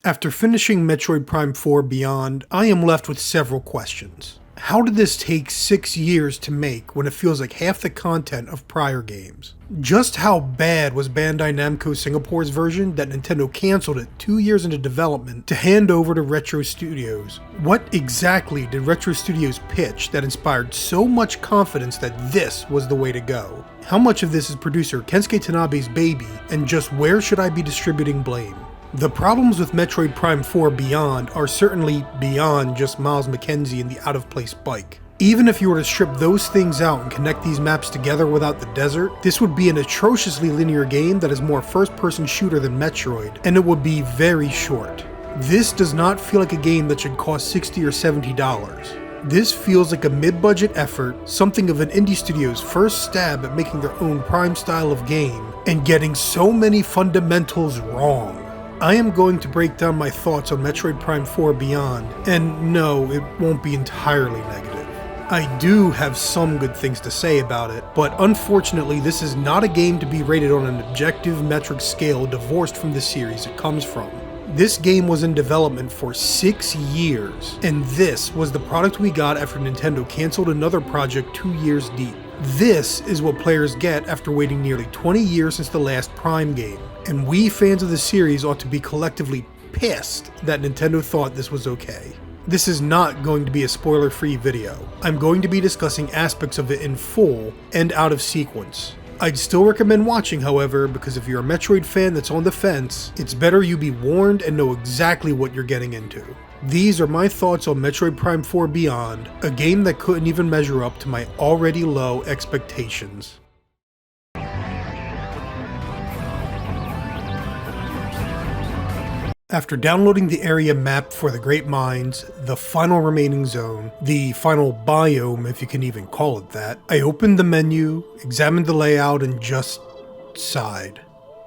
After finishing Metroid Prime 4 Beyond, I am left with several questions. How did this take 6 years to make when it feels like half the content of prior games? Just how bad was Bandai Namco Singapore's version that Nintendo cancelled it 2 years into development to hand over to Retro Studios? What exactly did Retro Studios pitch that inspired so much confidence that this was the way to go? How much of this is producer Kensuke Tanabe's baby, and just where should I be distributing blame? The problems with Metroid Prime 4 Beyond are certainly beyond just Miles McKenzie and the out-of-place bike. Even if you were to strip those things out and connect these maps together without the desert, this would be an atrociously linear game that is more first-person shooter than Metroid, and it would be very short. This does not feel like a game that should cost $60 or $70. This feels like a mid-budget effort, something of an indie studio's first stab at making their own Prime style of game, and getting so many fundamentals wrong. I am going to break down my thoughts on Metroid Prime 4 Beyond, and no, it won't be entirely negative. I do have some good things to say about it, but unfortunately this is not a game to be rated on an objective metric scale divorced from the series it comes from. This game was in development for 6 years, and this was the product we got after Nintendo cancelled another project 2 years deep. This is what players get after waiting nearly 20 years since the last Prime game, and we fans of the series ought to be collectively pissed that Nintendo thought this was okay. This is not going to be a spoiler-free video. I'm going to be discussing aspects of it in full and out of sequence. I'd still recommend watching, however, because if you're a Metroid fan that's on the fence, it's better you be warned and know exactly what you're getting into. These are my thoughts on Metroid Prime 4 Beyond, a game that couldn't even measure up to my already low expectations. After downloading the area map for the Great Mines, the final remaining zone, the final biome if you can even call it that, I opened the menu, examined the layout, and just sighed.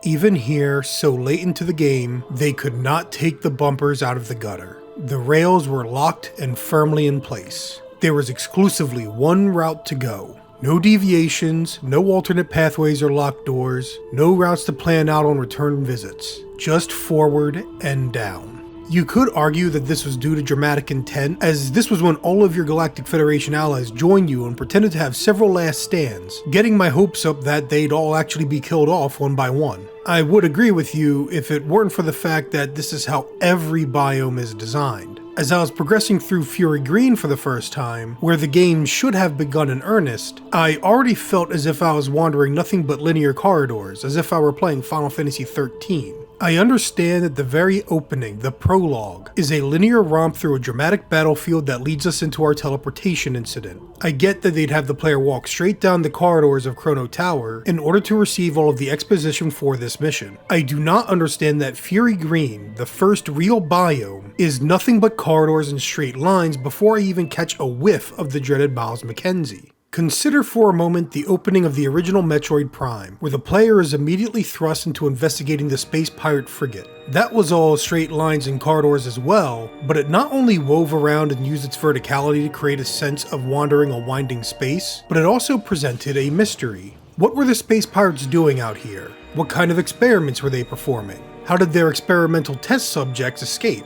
Even here, so late into the game, they could not take the bumpers out of the gutter. The rails were locked and firmly in place. There was exclusively one route to go. No deviations, no alternate pathways or locked doors, no routes to plan out on return visits, just forward and down. You could argue that this was due to dramatic intent, as this was when all of your Galactic Federation allies joined you and pretended to have several last stands, getting my hopes up that they'd all actually be killed off one by one. I would agree with you if it weren't for the fact that this is how every biome is designed. As I was progressing through Fury Green for the first time, where the game should have begun in earnest, I already felt as if I was wandering nothing but linear corridors, as if I were playing Final Fantasy XIII. I understand that the very opening, the prologue, is a linear romp through a dramatic battlefield that leads us into our teleportation incident. I get that they'd have the player walk straight down the corridors of Chrono Tower in order to receive all of the exposition for this mission. I do not understand that Fury Green, the first real biome, is nothing but corridors and straight lines before I even catch a whiff of the dreaded Miles McKenzie. Consider for a moment the opening of the original Metroid Prime, where the player is immediately thrust into investigating the space pirate frigate. That was all straight lines and corridors as well, but it not only wove around and used its verticality to create a sense of wandering a winding space, but it also presented a mystery. What were the space pirates doing out here? What kind of experiments were they performing? How did their experimental test subjects escape?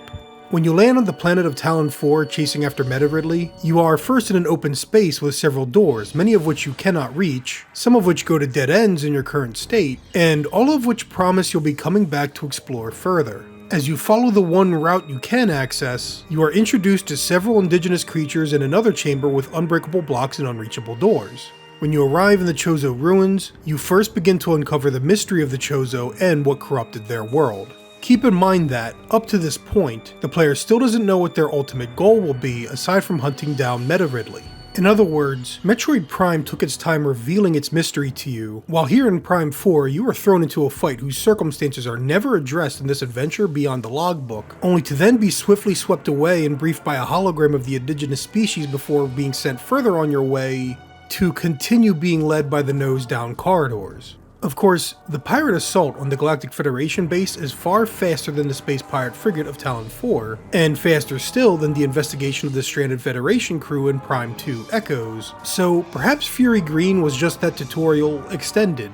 When you land on the planet of Talon 4 chasing after Meta Ridley, you are first in an open space with several doors, many of which you cannot reach, some of which go to dead ends in your current state, and all of which promise you'll be coming back to explore further. As you follow the one route you can access, you are introduced to several indigenous creatures in another chamber with unbreakable blocks and unreachable doors. When you arrive in the Chozo ruins, you first begin to uncover the mystery of the Chozo and what corrupted their world. Keep in mind that, up to this point, the player still doesn't know what their ultimate goal will be aside from hunting down Meta Ridley. In other words, Metroid Prime took its time revealing its mystery to you, while here in Prime 4 you are thrown into a fight whose circumstances are never addressed in this adventure beyond the logbook, only to then be swiftly swept away and briefed by a hologram of the indigenous species before being sent further on your way to continue being led by the nose-down corridors. Of course, the pirate assault on the Galactic Federation base is far faster than the space pirate frigate of Talon 4, and faster still than the investigation of the stranded Federation crew in Prime 2 Echoes, so perhaps Fury Green was just that tutorial extended.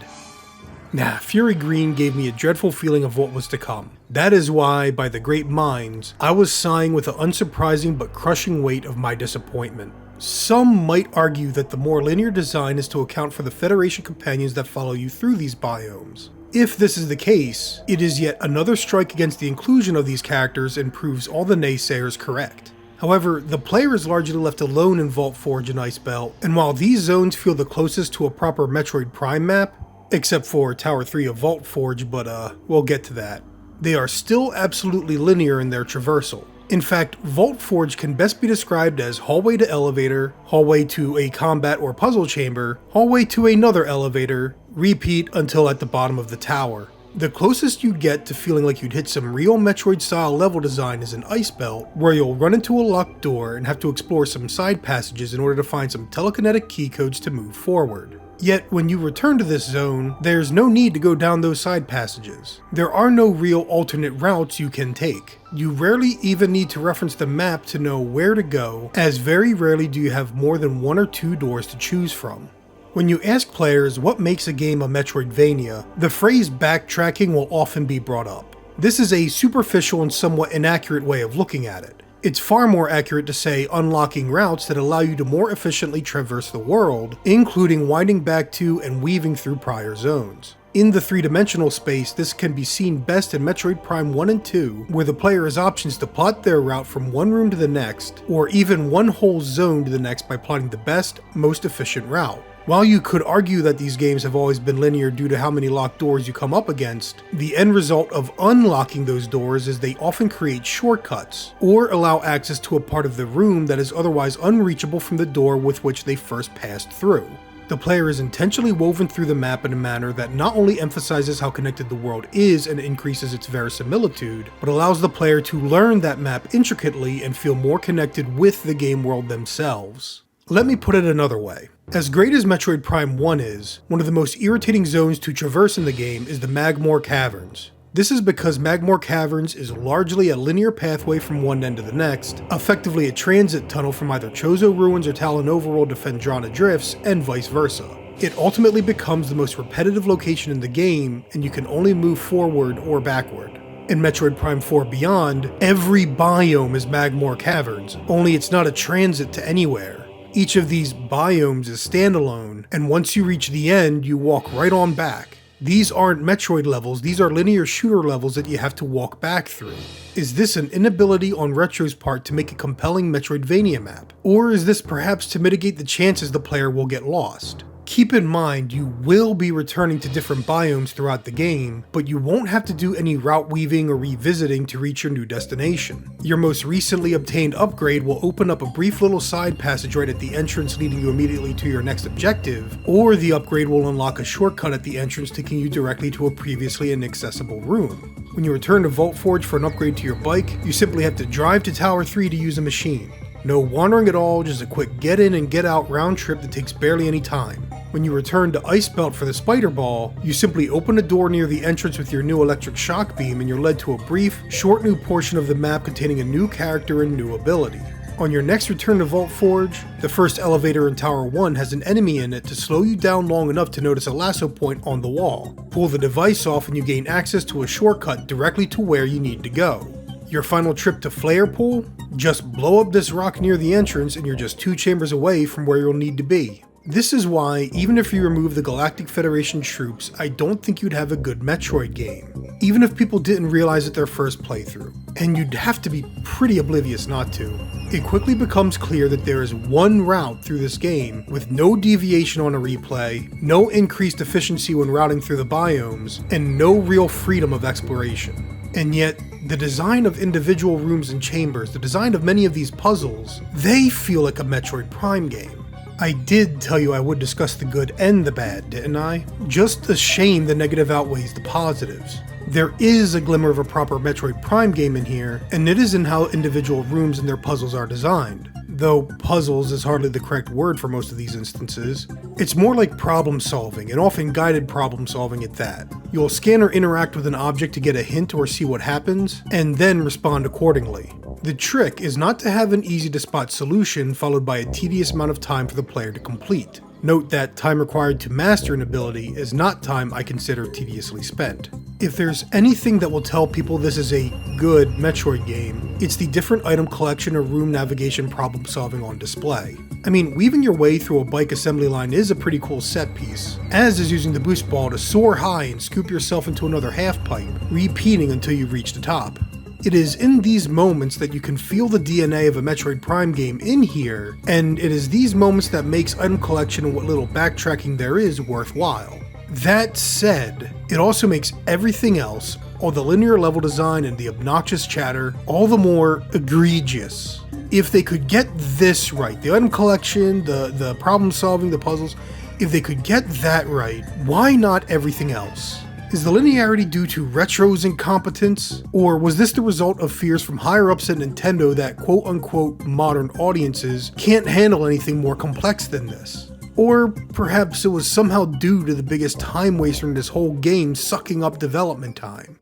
Nah, Fury Green gave me a dreadful feeling of what was to come. That is why, by the great minds, I was sighing with the unsurprising but crushing weight of my disappointment. Some might argue that the more linear design is to account for the Federation companions that follow you through these biomes. If this is the case, it is yet another strike against the inclusion of these characters and proves all the naysayers correct. However, the player is largely left alone in Vault Forge and Icebelt, and while these zones feel the closest to a proper Metroid Prime map, except for Tower 3 of Vault Forge, but we'll get to that, they are still absolutely linear in their traversal. In fact, Vault Forge can best be described as hallway to elevator, hallway to a combat or puzzle chamber, hallway to another elevator, repeat until at the bottom of the tower. The closest you get to feeling like you'd hit some real Metroid style level design is in Icebelt, where you'll run into a locked door and have to explore some side passages in order to find some telekinetic key codes to move forward. Yet, when you return to this zone, there's no need to go down those side passages. There are no real alternate routes you can take. You rarely even need to reference the map to know where to go, as very rarely do you have more than 1 or 2 doors to choose from. When you ask players what makes a game a Metroidvania, the phrase backtracking will often be brought up. This is a superficial and somewhat inaccurate way of looking at it. It's far more accurate to say unlocking routes that allow you to more efficiently traverse the world, including winding back to and weaving through prior zones. In the 3-dimensional space, this can be seen best in Metroid Prime 1 and 2, where the player has options to plot their route from one room to the next, or even one whole zone to the next by plotting the best, most efficient route. While you could argue that these games have always been linear due to how many locked doors you come up against, the end result of unlocking those doors is they often create shortcuts, or allow access to a part of the room that is otherwise unreachable from the door with which they first passed through. The player is intentionally woven through the map in a manner that not only emphasizes how connected the world is and increases its verisimilitude, but allows the player to learn that map intricately and feel more connected with the game world themselves. Let me put it another way. As great as Metroid Prime 1 is, one of the most irritating zones to traverse in the game is the Magmoor Caverns. This is because Magmoor Caverns is largely a linear pathway from one end to the next, effectively a transit tunnel from either Chozo Ruins or Talanoa World to Phendrana Drifts, and vice versa. It ultimately becomes the most repetitive location in the game, and you can only move forward or backward. In Metroid Prime 4 Beyond, every biome is Magmoor Caverns, only it's not a transit to anywhere. Each of these biomes is standalone, and once you reach the end, you walk right on back. These aren't Metroid levels, these are linear shooter levels that you have to walk back through. Is this an inability on Retro's part to make a compelling Metroidvania map? Or is this perhaps to mitigate the chances the player will get lost? Keep in mind, you will be returning to different biomes throughout the game, but you won't have to do any route weaving or revisiting to reach your new destination. Your most recently obtained upgrade will open up a brief little side passage right at the entrance leading you immediately to your next objective, or the upgrade will unlock a shortcut at the entrance taking you directly to a previously inaccessible room. When you return to Vault Forge for an upgrade to your bike, you simply have to drive to Tower 3 to use a machine. No wandering at all, just a quick get in and get out round trip that takes barely any time. When you return to Icebelt for the Spider Ball, you simply open a door near the entrance with your new electric shock beam and you're led to a brief, short new portion of the map containing a new character and new ability. On your next return to Vault Forge, the first elevator in Tower 1 has an enemy in it to slow you down long enough to notice a lasso point on the wall. Pull the device off and you gain access to a shortcut directly to where you need to go. Your final trip to Flare Pool? Just blow up this rock near the entrance and you're just 2 chambers away from where you'll need to be. This is why, even if you remove the Galactic Federation troops, I don't think you'd have a good Metroid game, even if people didn't realize it their first playthrough. And you'd have to be pretty oblivious not to. It quickly becomes clear that there is one route through this game, with no deviation on a replay, no increased efficiency when routing through the biomes, and no real freedom of exploration. And yet, the design of individual rooms and chambers, the design of many of these puzzles, they feel like a Metroid Prime game. I did tell you I would discuss the good and the bad, didn't I? Just a shame the negative outweighs the positives. There is a glimmer of a proper Metroid Prime game in here, and it is in how individual rooms and their puzzles are designed. Though puzzles is hardly the correct word for most of these instances. It's more like problem solving, and often guided problem solving at that. You'll scan or interact with an object to get a hint or see what happens, and then respond accordingly. The trick is not to have an easy to spot solution followed by a tedious amount of time for the player to complete. Note that time required to master an ability is not time I consider tediously spent. If there's anything that will tell people this is a good Metroid game, it's the different item collection or room navigation problem solving on display. I mean, weaving your way through a bike assembly line is a pretty cool set piece, as is using the boost ball to soar high and scoop yourself into another half pipe, repeating until you reach the top. It is in these moments that you can feel the DNA of a Metroid Prime game in here, and it is these moments that makes item collection and what little backtracking there is worthwhile. That said, it also makes everything else, all the linear level design and the obnoxious chatter, all the more egregious. If they could get this right, the item collection, the problem solving, the puzzles, if they could get that right, why not everything else? Is the linearity due to Retro's incompetence? Or was this the result of fears from higher ups at Nintendo that quote-unquote modern audiences can't handle anything more complex than this? Or perhaps it was somehow due to the biggest time waster in this whole game sucking up development time.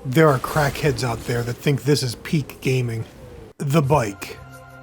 There are crackheads out there that think this is peak gaming. The bike.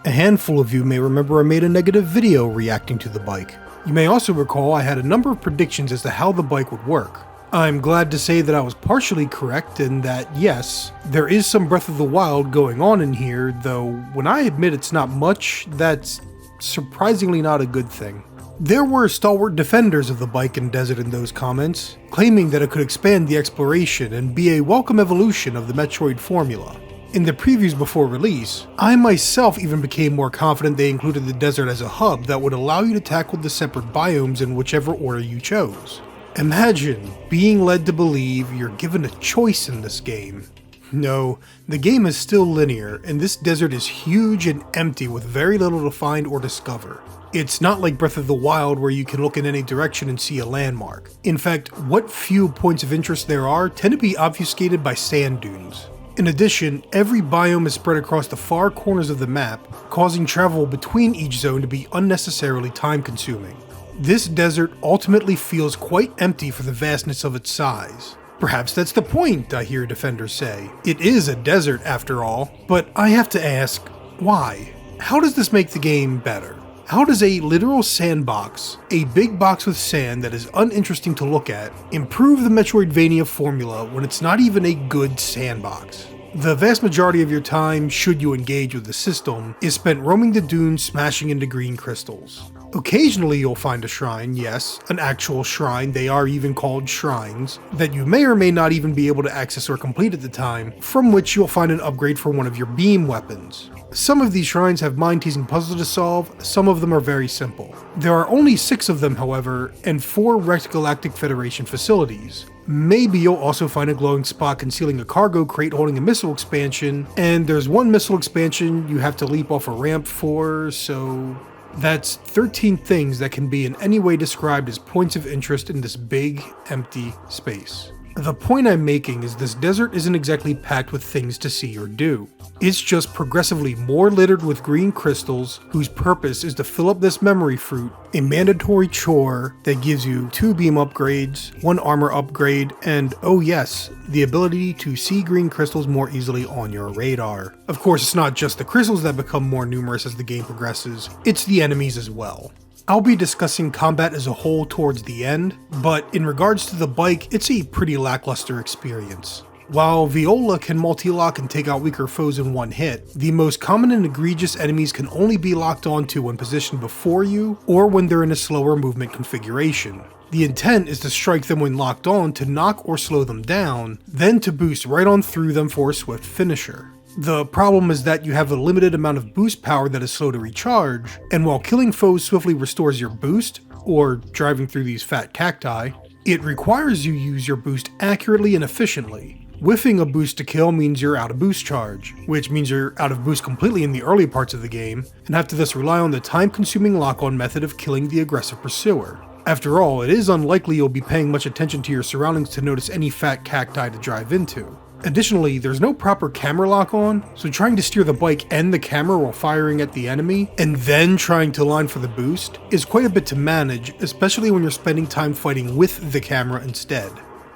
A handful of you may remember I made a negative video reacting to the bike. You may also recall I had a number of predictions as to how the bike would work. I'm glad to say that I was partially correct and that yes, there is some Breath of the Wild going on in here, though when I admit it's not much, that's surprisingly not a good thing. There were stalwart defenders of the bike and desert in those comments, claiming that it could expand the exploration and be a welcome evolution of the Metroid formula. In the previews before release, I myself even became more confident they included the desert as a hub that would allow you to tackle the separate biomes in whichever order you chose. Imagine being led to believe you're given a choice in this game. No, the game is still linear, and this desert is huge and empty with very little to find or discover. It's not like Breath of the Wild where you can look in any direction and see a landmark. In fact, what few points of interest there are tend to be obfuscated by sand dunes. In addition, every biome is spread across the far corners of the map, causing travel between each zone to be unnecessarily time-consuming. This desert ultimately feels quite empty for the vastness of its size. Perhaps that's the point, I hear defenders say. It is a desert after all, but I have to ask, why? How does this make the game better? How does a literal sandbox, a big box with sand that is uninteresting to look at, improve the Metroidvania formula when it's not even a good sandbox? The vast majority of your time, should you engage with the system, is spent roaming the dunes smashing into green crystals. Occasionally you'll find a shrine, yes, an actual shrine, they are even called shrines, that you may or may not even be able to access or complete at the time, from which you'll find an upgrade for one of your beam weapons. Some of these shrines have mind-teasing puzzles to solve, some of them are very simple. There are only 6 of them, however, and 4 wrecked Galactic Federation facilities. Maybe you'll also find a glowing spot concealing a cargo crate holding a missile expansion, and there's one missile expansion you have to leap off a ramp for, so that's 13 things that can be in any way described as points of interest in this big, empty space. The point I'm making is this desert isn't exactly packed with things to see or do. It's just progressively more littered with green crystals whose purpose is to fill up this memory fruit, a mandatory chore that gives you 2 beam upgrades, 1 armor upgrade, and oh yes, the ability to see green crystals more easily on your radar. Of course, it's not just the crystals that become more numerous as the game progresses, it's the enemies as well. I'll be discussing combat as a whole towards the end, but in regards to the bike, it's a pretty lackluster experience. While Viola can multi-lock and take out weaker foes in one hit, the most common and egregious enemies can only be locked onto when positioned before you, or when they're in a slower movement configuration. The intent is to strike them when locked on to knock or slow them down, then to boost right on through them for a swift finisher. The problem is that you have a limited amount of boost power that is slow to recharge, and while killing foes swiftly restores your boost, or driving through these fat cacti, it requires you use your boost accurately and efficiently. Whiffing a boost to kill means you're out of boost charge, which means you're out of boost completely in the early parts of the game, and have to thus rely on the time-consuming lock-on method of killing the aggressive pursuer. After all, it is unlikely you'll be paying much attention to your surroundings to notice any fat cacti to drive into. Additionally, there's no proper camera lock on, so trying to steer the bike and the camera while firing at the enemy, and then trying to line for the boost, is quite a bit to manage, especially when you're spending time fighting with the camera instead.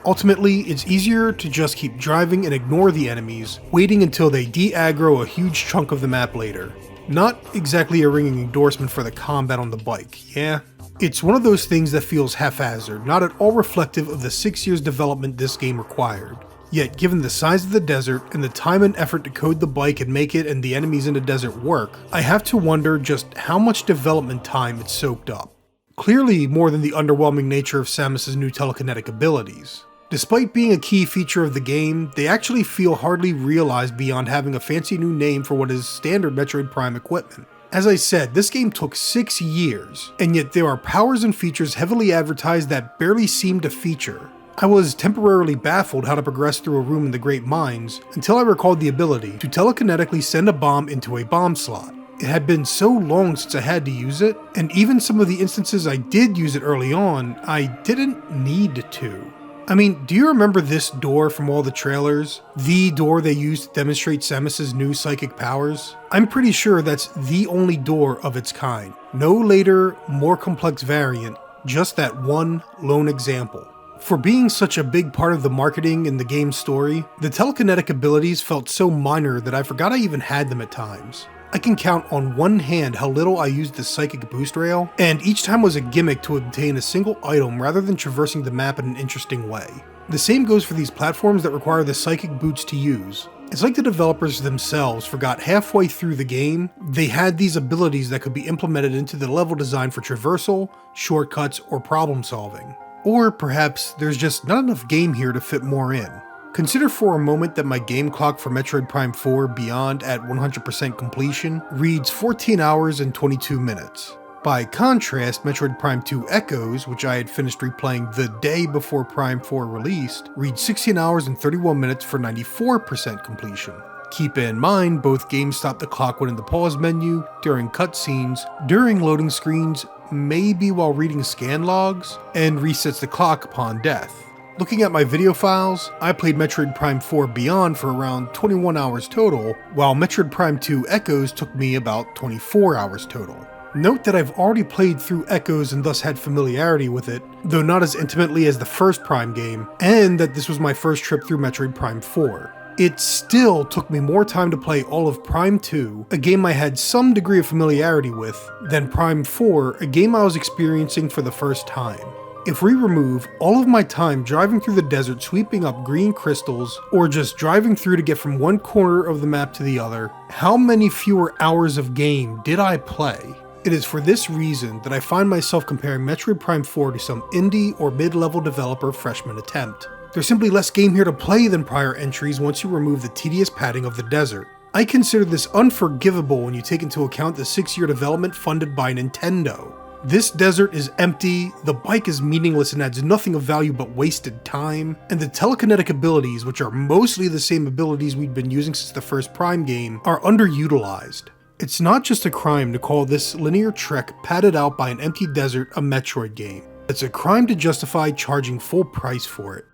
Ultimately, it's easier to just keep driving and ignore the enemies, waiting until they de-aggro a huge chunk of the map later. Not exactly a ringing endorsement for the combat on the bike, yeah? It's one of those things that feels haphazard, not at all reflective of the 6 years development this game required. Yet, given the size of the desert and the time and effort to code the bike and make it and the enemies in the desert work, I have to wonder just how much development time it soaked up. Clearly more than the underwhelming nature of Samus's new telekinetic abilities. Despite being a key feature of the game, they actually feel hardly realized beyond having a fancy new name for what is standard Metroid Prime equipment. As I said, this game took 6 years, and yet there are powers and features heavily advertised that barely seem to feature. I was temporarily baffled how to progress through a room in the Great Mines until I recalled the ability to telekinetically send a bomb into a bomb slot. It had been so long since I had to use it, and even some of the instances I did use it early on, I didn't need to. I mean, do you remember this door from all the trailers? The door they used to demonstrate Samus's new psychic powers? I'm pretty sure that's the only door of its kind. No later, more complex variant, just that one lone example. For being such a big part of the marketing in the game's story, the telekinetic abilities felt so minor that I forgot I even had them at times. I can count on one hand how little I used the psychic boost rail, and each time was a gimmick to obtain a single item rather than traversing the map in an interesting way. The same goes for these platforms that require the psychic boots to use. It's like the developers themselves forgot halfway through the game they had these abilities that could be implemented into the level design for traversal, shortcuts, or problem solving. Or perhaps there's just not enough game here to fit more in. Consider for a moment that my game clock for Metroid Prime 4 Beyond at 100% completion reads 14 hours and 22 minutes. By contrast, Metroid Prime 2 Echoes, which I had finished replaying the day before Prime 4 released, reads 16 hours and 31 minutes for 94% completion. Keep in mind, both games stop the clock when in the pause menu, during cutscenes, during loading screens, maybe while reading scan logs, and resets the clock upon death. Looking at my video files, I played Metroid Prime 4 Beyond for around 21 hours total, while Metroid Prime 2 Echoes took me about 24 hours total. Note that I've already played through Echoes and thus had familiarity with it, though not as intimately as the first Prime game, and that this was my first trip through Metroid Prime 4. It still took me more time to play all of Prime 2, a game I had some degree of familiarity with, than Prime 4, a game I was experiencing for the first time. If we remove all of my time driving through the desert sweeping up green crystals, or just driving through to get from one corner of the map to the other, how many fewer hours of game did I play? It is for this reason that I find myself comparing Metroid Prime 4 to some indie or mid-level developer freshman attempt. There's simply less game here to play than prior entries once you remove the tedious padding of the desert. I consider this unforgivable when you take into account the 6-year development funded by Nintendo. This desert is empty, the bike is meaningless and adds nothing of value but wasted time, and the telekinetic abilities, which are mostly the same abilities we'd been using since the first Prime game, are underutilized. It's not just a crime to call this linear trek padded out by an empty desert a Metroid game. It's a crime to justify charging full price for it.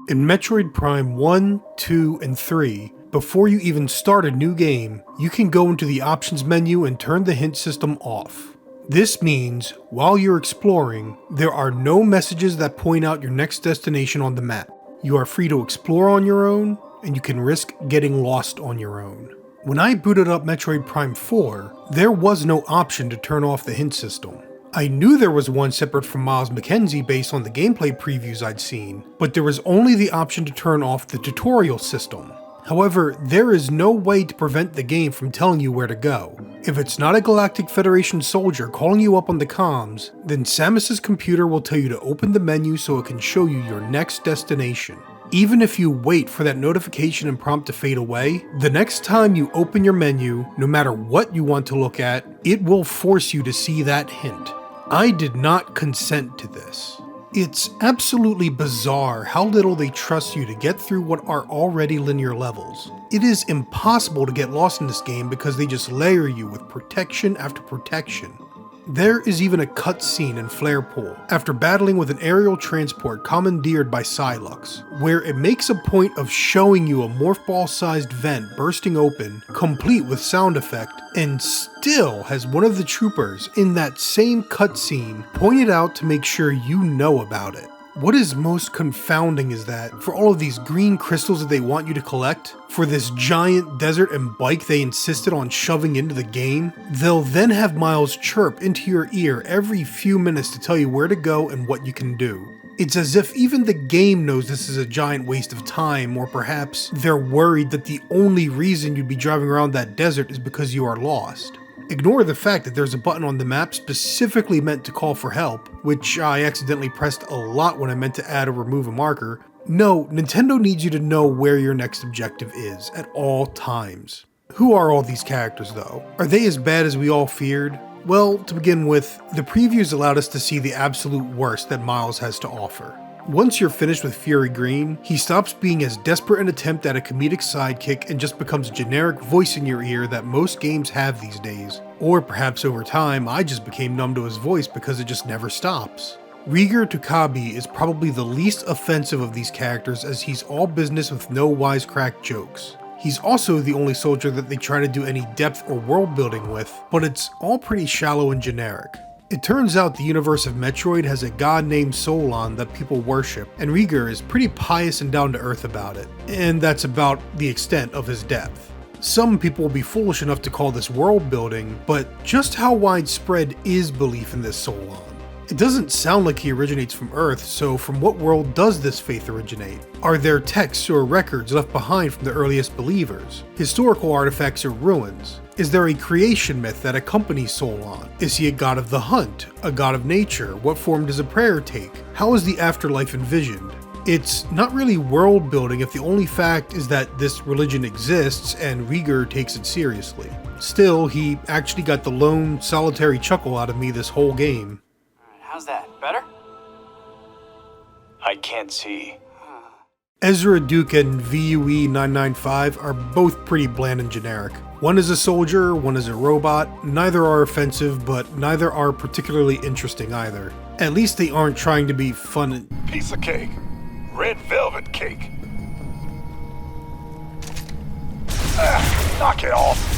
In Metroid Prime 1, 2, and 3, before you even start a new game, you can go into the options menu and turn the hint system off. This means, while you're exploring, there are no messages that point out your next destination on the map. You are free to explore on your own, and you can risk getting lost on your own. When I booted up Metroid Prime 4, there was no option to turn off the hint system. I knew there was one separate from Miles McKenzie based on the gameplay previews I'd seen, but there was only the option to turn off the tutorial system. However, there is no way to prevent the game from telling you where to go. If it's not a Galactic Federation soldier calling you up on the comms, then Samus's computer will tell you to open the menu so it can show you your next destination. Even if you wait for that notification and prompt to fade away, the next time you open your menu, no matter what you want to look at, it will force you to see that hint. I did not consent to this. It's absolutely bizarre how little they trust you to get through what are already linear levels. It is impossible to get lost in this game because they just layer you with protection after protection. There is even a cutscene in Flare Pool, after battling with an aerial transport commandeered by Sylux, where it makes a point of showing you a morph ball sized vent bursting open, complete with sound effect, and still has one of the troopers in that same cutscene pointed out to make sure you know about it. What is most confounding is that, for all of these green crystals that they want you to collect, for this giant desert and bike they insisted on shoving into the game, they'll then have Miles chirp into your ear every few minutes to tell you where to go and what you can do. It's as if even the game knows this is a giant waste of time, or perhaps they're worried that the only reason you'd be driving around that desert is because you are lost. Ignore the fact that there's a button on the map specifically meant to call for help, which I accidentally pressed a lot when I meant to add or remove a marker. No, Nintendo needs you to know where your next objective is at all times. Who are all these characters though? Are they as bad as we all feared? Well, to begin with, the previews allowed us to see the absolute worst that Miles has to offer. Once you're finished with Fury Green, he stops being as desperate an attempt at a comedic sidekick and just becomes a generic voice in your ear that most games have these days. Or perhaps over time, I just became numb to his voice because it just never stops. Rieger Tukabi is probably the least offensive of these characters, as he's all business with no wisecrack jokes. He's also the only soldier that they try to do any depth or world building with, but it's all pretty shallow and generic. It turns out the universe of Metroid has a god named Solon that people worship, and Rieger is pretty pious and down to earth about it, and that's about the extent of his depth. Some people will be foolish enough to call this world building, but just how widespread is belief in this Solon? It doesn't sound like he originates from Earth, so from what world does this faith originate? Are there texts or records left behind from the earliest believers? Historical artifacts or ruins? Is there a creation myth that accompanies Solon? Is he a god of the hunt? A god of nature? What form does a prayer take? How is the afterlife envisioned? It's not really world building if the only fact is that this religion exists and Rieger takes it seriously. Still, he actually got the lone, solitary chuckle out of me this whole game. How's that? Better? I can't see. Ezra Duke and VUE995 are both pretty bland and generic. One is a soldier, one is a robot. Neither are offensive, but neither are particularly interesting either. At least they aren't trying to be fun. Piece of cake. Red velvet cake. Knock it off.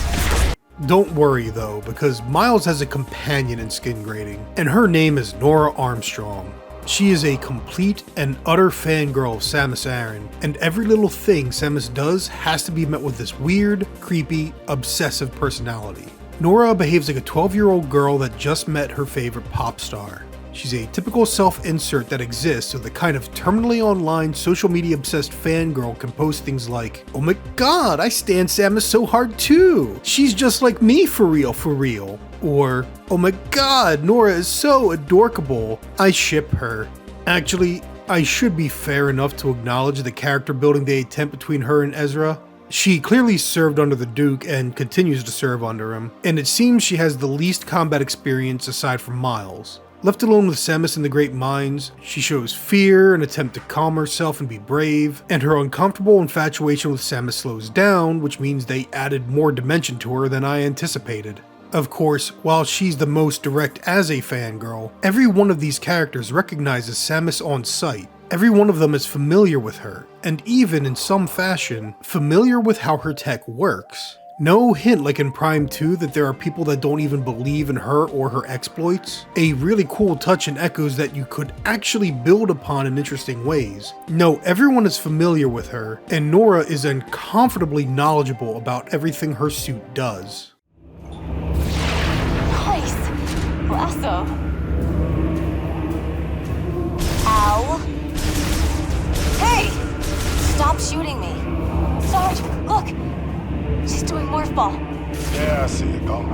Don't worry though, because Miles has a companion in skin grading, and her name is Nora Armstrong. She is a complete and utter fangirl of Samus Aran, and every little thing Samus does has to be met with this weird, creepy, obsessive personality. Nora behaves like a 12-year-old girl that just met her favorite pop star. She's a typical self-insert that exists so the kind of terminally online, social media obsessed fangirl can post things like, "Oh my god, I stan Samus so hard too! She's just like me for real, for real." Or, "Oh my god, Nora is so adorkable, I ship her." Actually, I should be fair enough to acknowledge the character building they attempt between her and Ezra. She clearly served under the Duke and continues to serve under him, and it seems she has the least combat experience aside from Miles. Left alone with Samus in the Great Mines, she shows fear, an attempt to calm herself and be brave, and her uncomfortable infatuation with Samus slows down, which means they added more dimension to her than I anticipated. Of course, while she's the most direct as a fangirl, every one of these characters recognizes Samus on sight. Every one of them is familiar with her, and even in some fashion, familiar with how her tech works. No hint like in Prime 2 that there are people that don't even believe in her or her exploits. A really cool touch and echoes that you could actually build upon in interesting ways. No, everyone is familiar with her, and Nora is uncomfortably knowledgeable about everything her suit does. Nice! Lasso! Ow! Hey! Stop shooting me! Sarge, look! She's doing morph ball. Yeah, I see it going.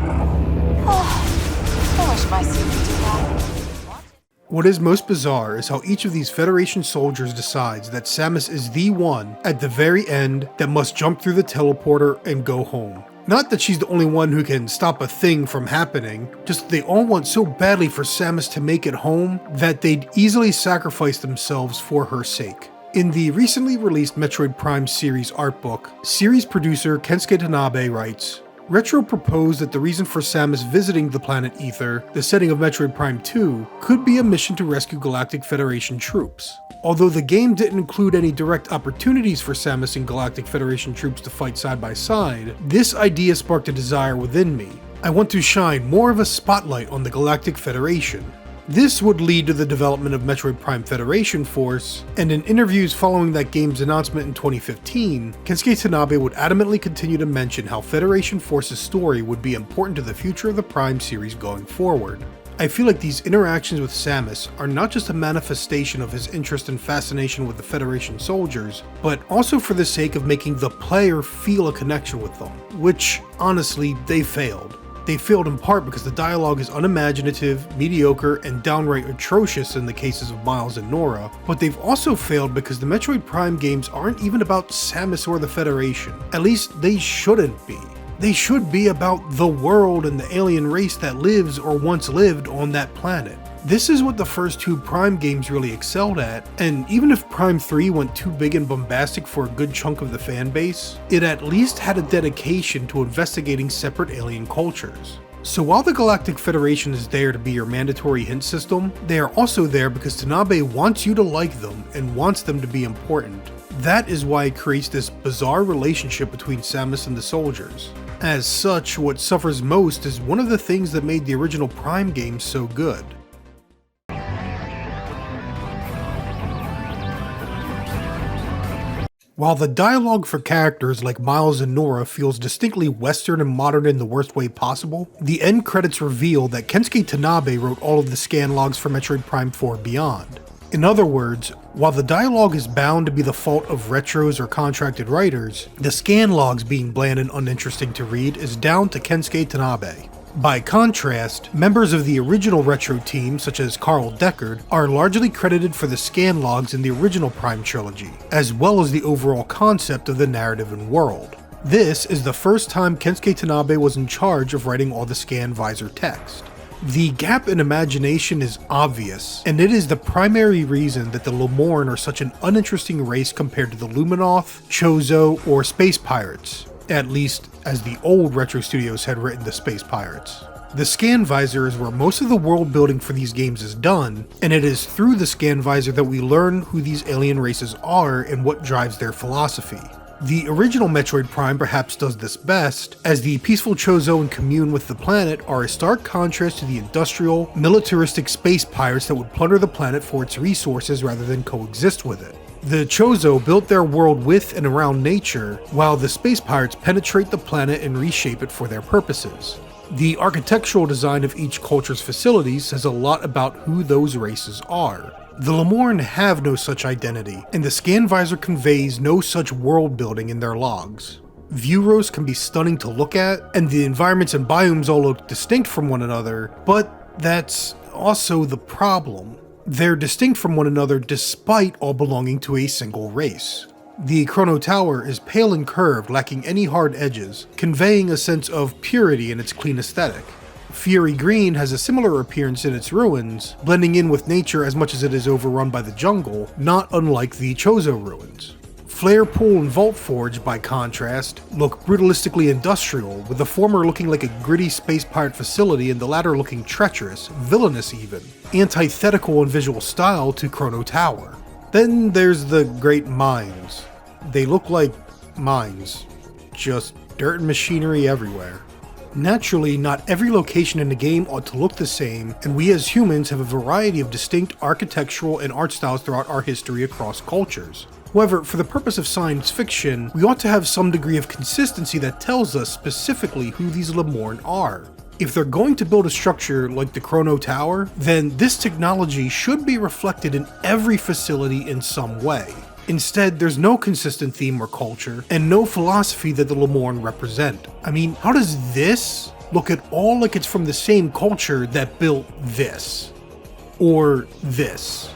Oh, I wish my suit could do that. What is most bizarre is how each of these Federation soldiers decides that Samus is the one, at the very end, that must jump through the teleporter and go home. Not that she's the only one who can stop a thing from happening, just that they all want so badly for Samus to make it home that they'd easily sacrifice themselves for her sake. In the recently released Metroid Prime series art book, series producer Kensuke Tanabe writes, Retro proposed that the reason for Samus visiting the planet Ether, the setting of Metroid Prime 2, could be a mission to rescue Galactic Federation troops. Although the game didn't include any direct opportunities for Samus and Galactic Federation troops to fight side by side, this idea sparked a desire within me. I want to shine more of a spotlight on the Galactic Federation. This would lead to the development of Metroid Prime Federation Force, and in interviews following that game's announcement in 2015, Kensuke Tanabe would adamantly continue to mention how Federation Force's story would be important to the future of the Prime series going forward. I feel like these interactions with Samus are not just a manifestation of his interest and fascination with the Federation soldiers, but also for the sake of making the player feel a connection with them, which, honestly, they failed. They failed in part because the dialogue is unimaginative, mediocre, and downright atrocious in the cases of Miles and Nora, but they've also failed because the Metroid Prime games aren't even about Samus or the Federation. At least they shouldn't be. They should be about the world and the alien race that lives or once lived on that planet. This is what the first two Prime games really excelled at, and even if Prime 3 went too big and bombastic for a good chunk of the fan base, it at least had a dedication to investigating separate alien cultures. So while the Galactic Federation is there to be your mandatory hint system, they are also there because Tanabe wants you to like them and wants them to be important. That is why it creates this bizarre relationship between Samus and the soldiers. As such, what suffers most is one of the things that made the original Prime games so good. While the dialogue for characters like Miles and Nora feels distinctly Western and modern in the worst way possible, the end credits reveal that Kensuke Tanabe wrote all of the scan logs for Metroid Prime 4 Beyond. In other words, while the dialogue is bound to be the fault of retros or contracted writers, the scan logs being bland and uninteresting to read is down to Kensuke Tanabe. By contrast, members of the original Retro team, such as Carl Deckard, are largely credited for the scan logs in the original Prime trilogy, as well as the overall concept of the narrative and world. This is the first time Kensuke Tanabe was in charge of writing all the scan visor text. The gap in imagination is obvious, and it is the primary reason that the Lamorn are such an uninteresting race compared to the Luminoth, Chozo, or Space Pirates. At least, as the old Retro Studios had written the Space Pirates. The scan visor is where most of the world building for these games is done, and it is through the scan visor that we learn who these alien races are and what drives their philosophy. The original Metroid Prime perhaps does this best, as the peaceful Chozo and commune with the planet are a stark contrast to the industrial, militaristic space pirates that would plunder the planet for its resources rather than coexist with it. The Chozo built their world with and around nature, while the space pirates penetrate the planet and reshape it for their purposes. The architectural design of each culture's facilities says a lot about who those races are. The Lamorn have no such identity, and the scan visor conveys no such world building in their logs. View rows can be stunning to look at, and the environments and biomes all look distinct from one another, but that's also the problem. They're distinct from one another despite all belonging to a single race. The Chrono Tower is pale and curved, lacking any hard edges, conveying a sense of purity in its clean aesthetic. Fury Green has a similar appearance in its ruins, blending in with nature as much as it is overrun by the jungle, not unlike the Chozo ruins. Flare Pool and Vault Forge, by contrast, look brutalistically industrial, with the former looking like a gritty space pirate facility and the latter looking treacherous, villainous even, antithetical in visual style to Chrono Tower. Then there's the Great Mines. They look like mines, just dirt and machinery everywhere. Naturally, not every location in the game ought to look the same, and we as humans have a variety of distinct architectural and art styles throughout our history across cultures. However, for the purpose of science fiction, we ought to have some degree of consistency that tells us specifically who these Lamorn are. If they're going to build a structure like the Chrono Tower, then this technology should be reflected in every facility in some way. Instead, there's no consistent theme or culture, and no philosophy that the Lamorn represent. I mean, how does this look at all like it's from the same culture that built this? Or this?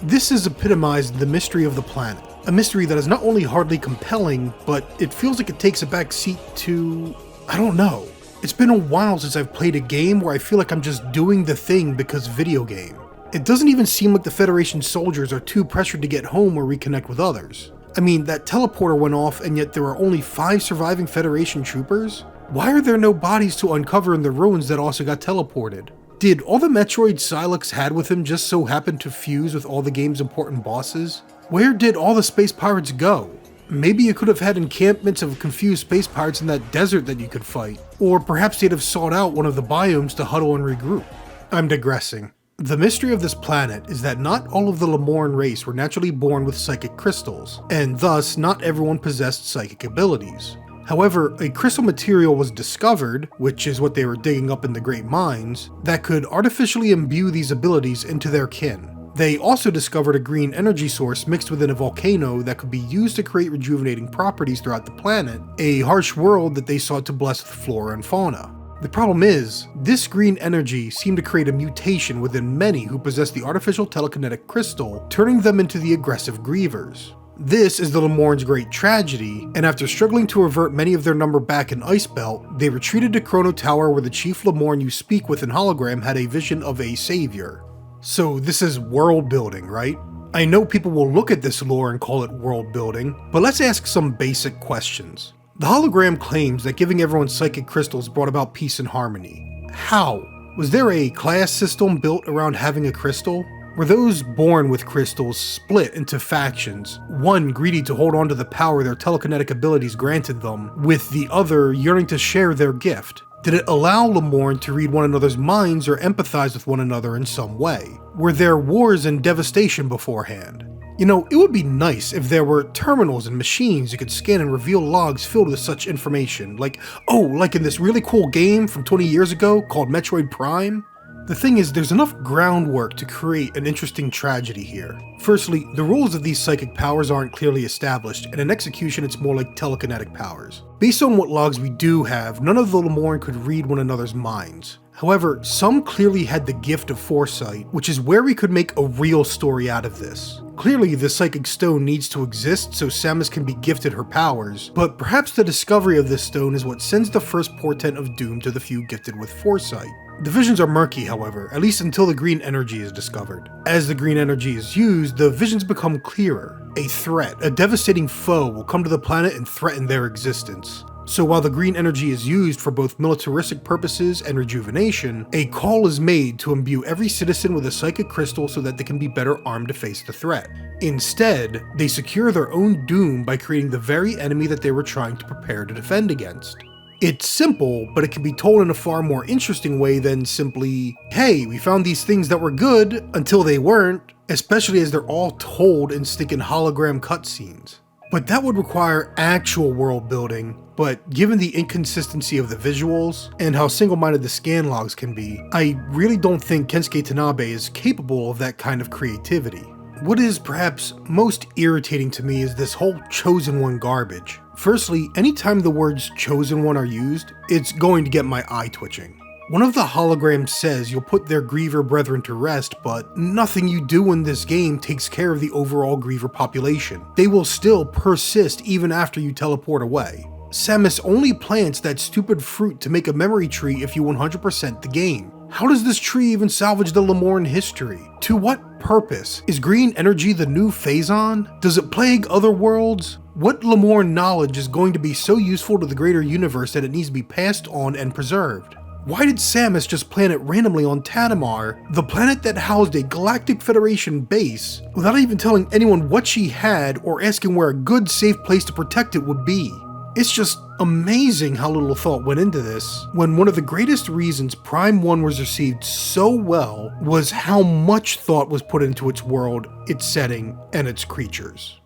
This is epitomized in the mystery of the planet. A mystery that is not only hardly compelling, but it feels like it takes a back seat to... I don't know. It's been a while since I've played a game where I feel like I'm just doing the thing because video game. It doesn't even seem like the Federation soldiers are too pressured to get home or reconnect with others. I mean, that teleporter went off and yet there are only 5 surviving Federation troopers? Why are there no bodies to uncover in the ruins that also got teleported? Did all the Metroid Sylux had with him just so happen to fuse with all the game's important bosses? Where did all the space pirates go? Maybe you could have had encampments of confused space pirates in that desert that you could fight. Or perhaps they'd have sought out one of the biomes to huddle and regroup. I'm digressing. The mystery of this planet is that not all of the Lamorn race were naturally born with psychic crystals, and thus not everyone possessed psychic abilities. However, a crystal material was discovered, which is what they were digging up in the Great Mines, that could artificially imbue these abilities into their kin. They also discovered a green energy source mixed within a volcano that could be used to create rejuvenating properties throughout the planet, a harsh world that they sought to bless with flora and fauna. The problem is, this green energy seemed to create a mutation within many who possessed the artificial telekinetic crystal, turning them into the aggressive grievers. This is the Lamorn's great tragedy, and after struggling to revert many of their number back in Icebelt, they retreated to Chrono Tower where the Chief Lamorn you speak with in hologram had a vision of a savior. So this is world building, right? I know people will look at this lore and call it world building, but let's ask some basic questions. The hologram claims that giving everyone psychic crystals brought about peace and harmony. How? Was there a class system built around having a crystal? Were those born with crystals split into factions, one greedy to hold on to the power their telekinetic abilities granted them, with the other yearning to share their gift? Did it allow Lamorn to read one another's minds or empathize with one another in some way? Were there wars and devastation beforehand? You know, it would be nice if there were terminals and machines you could scan and reveal logs filled with such information, like in this really cool game from 20 years ago called Metroid Prime. The thing is, there's enough groundwork to create an interesting tragedy here. Firstly, the rules of these psychic powers aren't clearly established, and in execution it's more like telekinetic powers. Based on what logs we do have, none of the Lamorn could read one another's minds. However, some clearly had the gift of foresight, which is where we could make a real story out of this. Clearly, the Psychic Stone needs to exist so Samus can be gifted her powers, but perhaps the discovery of this stone is what sends the first portent of doom to the few gifted with foresight. The visions are murky, however, at least until the green energy is discovered. As the green energy is used, the visions become clearer. A threat, a devastating foe will come to the planet and threaten their existence. So while the green energy is used for both militaristic purposes and rejuvenation, a call is made to imbue every citizen with a psychic crystal so that they can be better armed to face the threat. Instead, they secure their own doom by creating the very enemy that they were trying to prepare to defend against. It's simple, but it can be told in a far more interesting way than simply, hey, we found these things that were good until they weren't, especially as they're all told in stinking hologram cutscenes. But that would require actual world building, but given the inconsistency of the visuals and how single-minded the scan logs can be, I really don't think Kensuke Tanabe is capable of that kind of creativity. What is perhaps most irritating to me is this whole Chosen One garbage. Firstly, anytime the words Chosen One are used, it's going to get my eye twitching. One of the holograms says you'll put their Griever brethren to rest, but nothing you do in this game takes care of the overall Griever population. They will still persist even after you teleport away. Samus only plants that stupid fruit to make a memory tree if you 100% the game. How does this tree even salvage the Lamorn history? To what purpose? Is green energy the new Phazon? Does it plague other worlds? What Lamorn knowledge is going to be so useful to the greater universe that it needs to be passed on and preserved? Why did Samus just plant it randomly on Tanimar, the planet that housed a Galactic Federation base, without even telling anyone what she had or asking where a good, safe place to protect it would be? It's just amazing how little thought went into this, when one of the greatest reasons Prime 1 was received so well was how much thought was put into its world, its setting, and its creatures.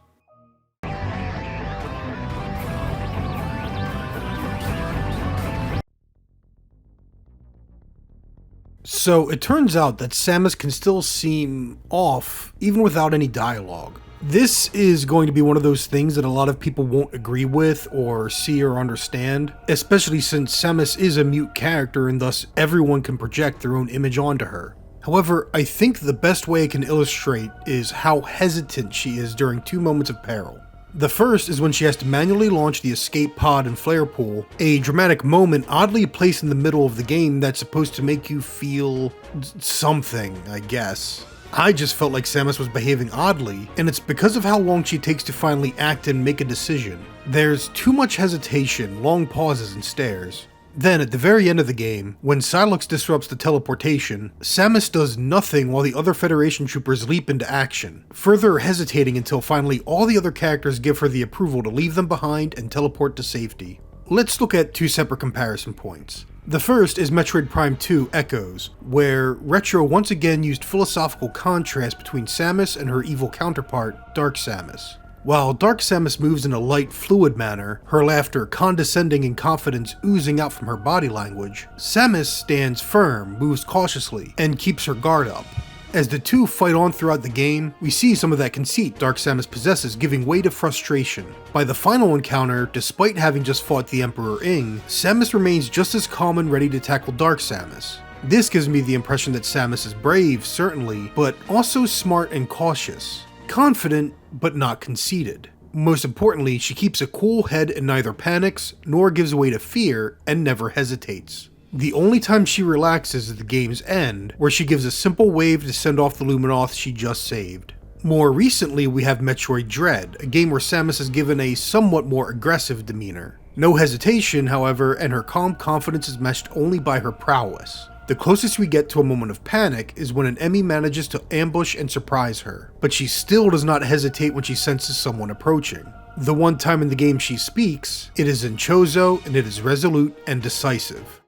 So it turns out that Samus can still seem off, even without any dialogue. This is going to be one of those things that a lot of people won't agree with or see or understand, especially since Samus is a mute character and thus everyone can project their own image onto her. However, I think the best way I can illustrate is how hesitant she is during two moments of peril. The first is when she has to manually launch the escape pod and flare pool, a dramatic moment oddly placed in the middle of the game that's supposed to make you feel something, I guess. I just felt like Samus was behaving oddly, and it's because of how long she takes to finally act and make a decision. There's too much hesitation, long pauses, and stares. Then, at the very end of the game, when Sylux disrupts the teleportation, Samus does nothing while the other Federation troopers leap into action, further hesitating until finally all the other characters give her the approval to leave them behind and teleport to safety. Let's look at two separate comparison points. The first is Metroid Prime 2 Echoes, where Retro once again used philosophical contrast between Samus and her evil counterpart, Dark Samus. While Dark Samus moves in a light, fluid manner, her laughter condescending and confidence oozing out from her body language, Samus stands firm, moves cautiously, and keeps her guard up. As the two fight on throughout the game, we see some of that conceit Dark Samus possesses giving way to frustration. By the final encounter, despite having just fought the Emperor Ing, Samus remains just as calm and ready to tackle Dark Samus. This gives me the impression that Samus is brave, certainly, but also smart and cautious. Confident, but not conceited. Most importantly, she keeps a cool head and neither panics, nor gives way to fear, and never hesitates. The only time she relaxes is at the game's end, where she gives a simple wave to send off the Luminoth she just saved. More recently, we have Metroid Dread, a game where Samus is given a somewhat more aggressive demeanor. No hesitation, however, and her calm confidence is matched only by her prowess. The closest we get to a moment of panic is when an enemy manages to ambush and surprise her, but she still does not hesitate when she senses someone approaching. The one time in the game she speaks, it is in Chozo, and it is resolute and decisive.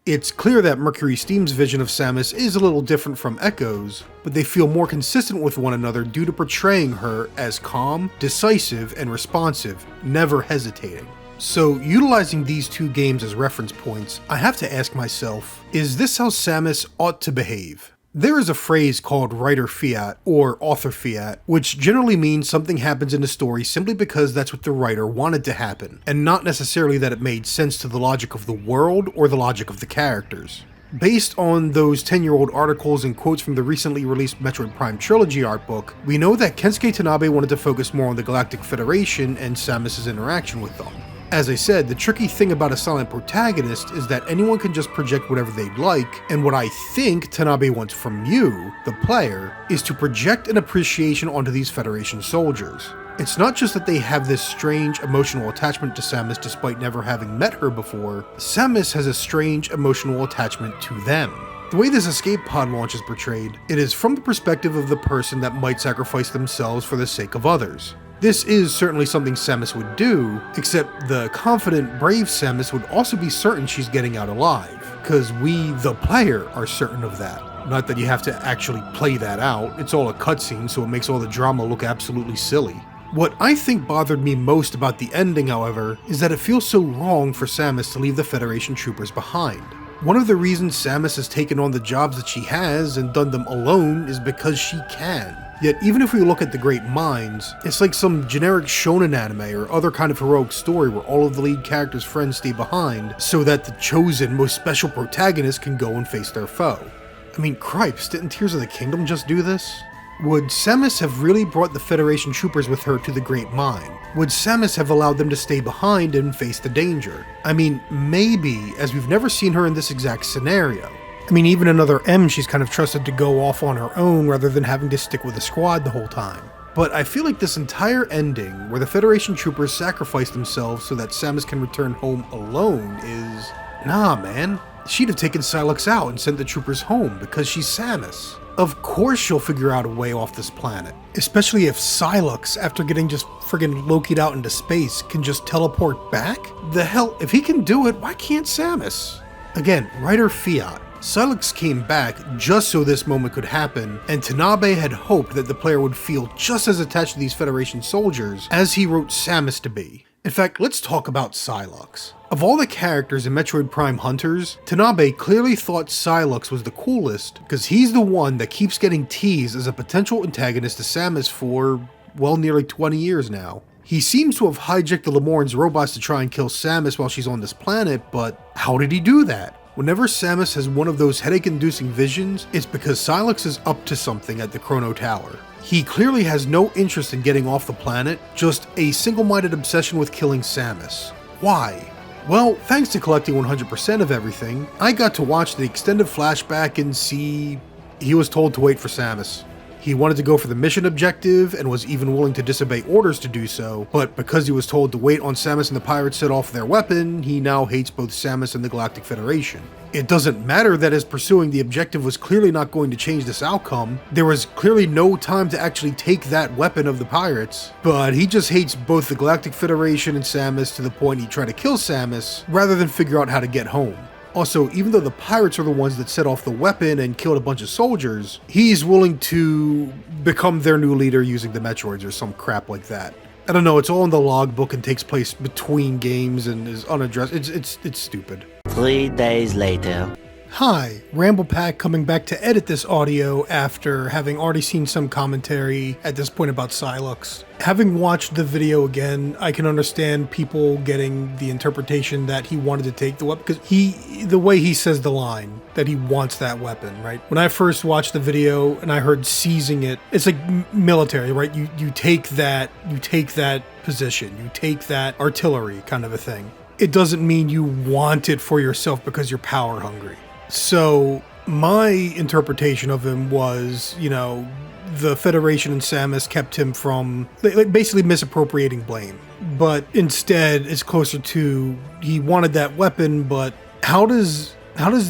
It's clear that Mercury Steam's vision of Samus is a little different from Echo's, but they feel more consistent with one another due to portraying her as calm, decisive, and responsive, never hesitating. So, utilizing these two games as reference points, I have to ask myself, is this how Samus ought to behave? There is a phrase called writer fiat, or author fiat, which generally means something happens in a story simply because that's what the writer wanted to happen, and not necessarily that it made sense to the logic of the world or the logic of the characters. Based on those 10-year-old articles and quotes from the recently released Metroid Prime Trilogy art book, we know that Kensuke Tanabe wanted to focus more on the Galactic Federation and Samus's interaction with them. As I said, the tricky thing about a silent protagonist is that anyone can just project whatever they'd like, and what I think Tanabe wants from you, the player, is to project an appreciation onto these Federation soldiers. It's not just that they have this strange emotional attachment to Samus despite never having met her before, Samus has a strange emotional attachment to them. The way this escape pod launch is portrayed, it is from the perspective of the person that might sacrifice themselves for the sake of others. This is certainly something Samus would do, except the confident, brave Samus would also be certain she's getting out alive, because we, the player, are certain of that. Not that you have to actually play that out, it's all a cutscene, so it makes all the drama look absolutely silly. What I think bothered me most about the ending, however, is that it feels so wrong for Samus to leave the Federation troopers behind. One of the reasons Samus has taken on the jobs that she has and done them alone is because she can. Yet even if we look at the Great Minds, it's like some generic shonen anime or other kind of heroic story where all of the lead characters' friends stay behind so that the chosen, most special protagonist can go and face their foe. I mean, cripes, didn't Tears of the Kingdom just do this? Would Samus have really brought the Federation troopers with her to the Great Mine? Would Samus have allowed them to stay behind and face the danger? I mean, maybe, as we've never seen her in this exact scenario. I mean, even in Other M, she's kind of trusted to go off on her own rather than having to stick with a squad the whole time. But I feel like this entire ending, where the Federation troopers sacrifice themselves so that Samus can return home alone, is... Nah, man. She'd have taken Sylux out and sent the troopers home because she's Samus. Of course she'll figure out a way off this planet. Especially if Sylux, after getting just friggin' Loki'd out into space, can just teleport back? The hell, if he can do it, why can't Samus? Again, writer fiat. Sylux came back just so this moment could happen, and Tanabe had hoped that the player would feel just as attached to these Federation soldiers as he wrote Samus to be. In fact, let's talk about Sylux. Of all the characters in Metroid Prime Hunters, Tanabe clearly thought Sylux was the coolest because he's the one that keeps getting teased as a potential antagonist to Samus for, well, nearly 20 years now. He seems to have hijacked the Lamorn's robots to try and kill Samus while she's on this planet, but how did he do that? Whenever Samus has one of those headache-inducing visions, it's because Sylux is up to something at the Chrono Tower. He clearly has no interest in getting off the planet, just a single-minded obsession with killing Samus. Why? Well, thanks to collecting 100% of everything, I got to watch the extended flashback and see... he was told to wait for Samus. He wanted to go for the mission objective and was even willing to disobey orders to do so, but because he was told to wait on Samus and the pirates set off their weapon, he now hates both Samus and the Galactic Federation. It doesn't matter that his pursuing the objective was clearly not going to change this outcome. There was clearly no time to actually take that weapon of the pirates, but he just hates both the Galactic Federation and Samus to the point he tried to kill Samus rather than figure out how to get home. Also, even though the pirates are the ones that set off the weapon and killed a bunch of soldiers, he's willing to become their new leader using the Metroids or some crap like that. I don't know, it's all in the logbook and takes place between games and is unaddressed. It's stupid. 3 days later. Hi, Ramblepack coming back to edit this audio after having already seen some commentary at this point about Sylux. Having watched the video again, I can understand people getting the interpretation that he wanted to take the weapon, because the way he says the line, that he wants that weapon, right? When I first watched the video and I heard seizing it, it's like military, right? You take that position, you take that artillery kind of a thing. It doesn't mean you want it for yourself because you're power hungry. So my interpretation of him was, the Federation and Samus kept him from basically misappropriating blame. But instead, it's closer to he wanted that weapon, but how does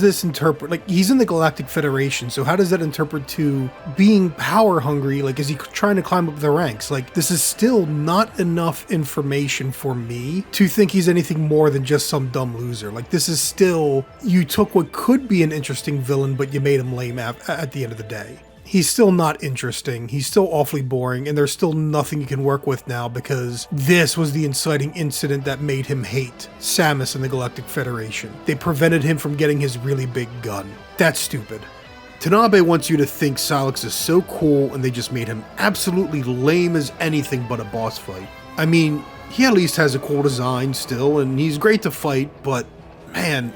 this interpret, like, he's in the Galactic Federation, so how does that interpret to being power hungry? Like, is he trying to climb up the ranks? Like, this is still not enough information for me to think he's anything more than just some dumb loser. Like, this is still, you took what could be an interesting villain, but you made him lame at the end of the day. He's still not interesting, he's still awfully boring, and there's still nothing you can work with now because this was the inciting incident that made him hate Samus and the Galactic Federation. They prevented him from getting his really big gun. That's stupid. Tanabe wants you to think Sylux is so cool and they just made him absolutely lame as anything but a boss fight. I mean, he at least has a cool design still, and he's great to fight, but man,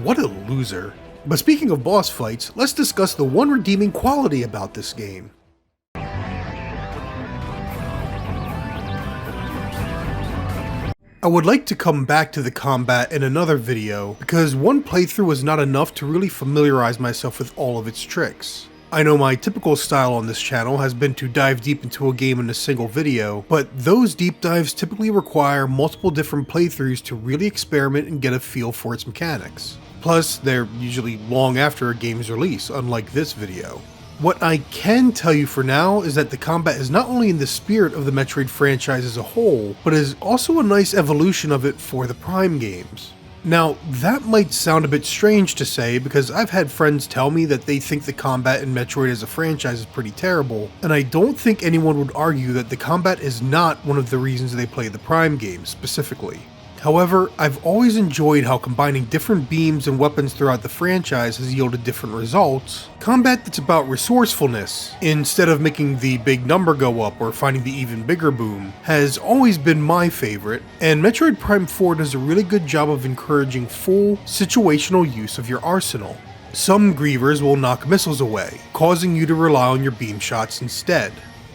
what a loser. But speaking of boss fights, let's discuss the one redeeming quality about this game. I would like to come back to the combat in another video, because one playthrough was not enough to really familiarize myself with all of its tricks. I know my typical style on this channel has been to dive deep into a game in a single video, but those deep dives typically require multiple different playthroughs to really experiment and get a feel for its mechanics. Plus, they're usually long after a game's release, unlike this video. What I can tell you for now is that the combat is not only in the spirit of the Metroid franchise as a whole, but is also a nice evolution of it for the Prime games. Now, that might sound a bit strange to say because I've had friends tell me that they think the combat in Metroid as a franchise is pretty terrible, and I don't think anyone would argue that the combat is not one of the reasons they play the Prime games specifically. However, I've always enjoyed how combining different beams and weapons throughout the franchise has yielded different results. Combat that's about resourcefulness, instead of making the big number go up or finding the even bigger boom, has always been my favorite, and Metroid Prime 4 does a really good job of encouraging full, situational use of your arsenal. Some grievers will knock missiles away, causing you to rely on your beam shots instead.